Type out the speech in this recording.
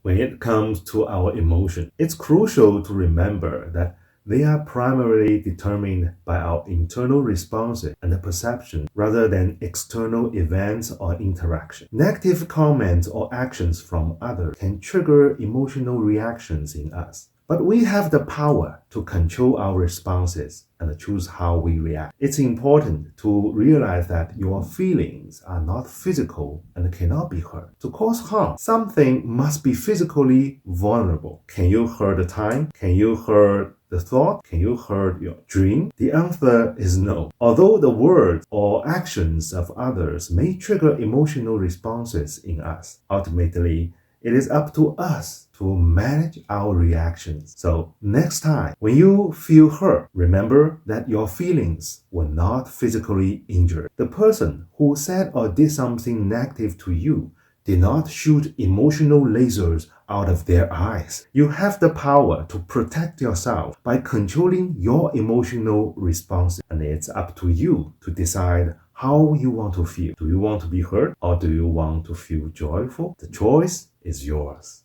When it comes to our emotion, it's crucial to remember that they are primarily determined by our internal responses and perception rather than external events or interaction. Negative comments or actions from others can trigger emotional reactions in us. But we have the power to control our responses and choose how we react. It's important to realize that your feelings are not physical and cannot be hurt. To cause harm, something must be physically vulnerable. Can you hurt the time? Can you hurt the thought? Can you hurt your dream? The answer is no. Although the words or actions of others may trigger emotional responses in us, ultimately, it is up to us to manage our reactions. So next time, when you feel hurt, remember that your feelings were not physically injured. The person who said or did something negative to you did not shoot emotional lasers out of their eyes. You have the power to protect yourself by controlling your emotional responses, and it's up to you to decide how you want to feel. Do you want to be hurt or do you want to feel joyful? The choice is yours.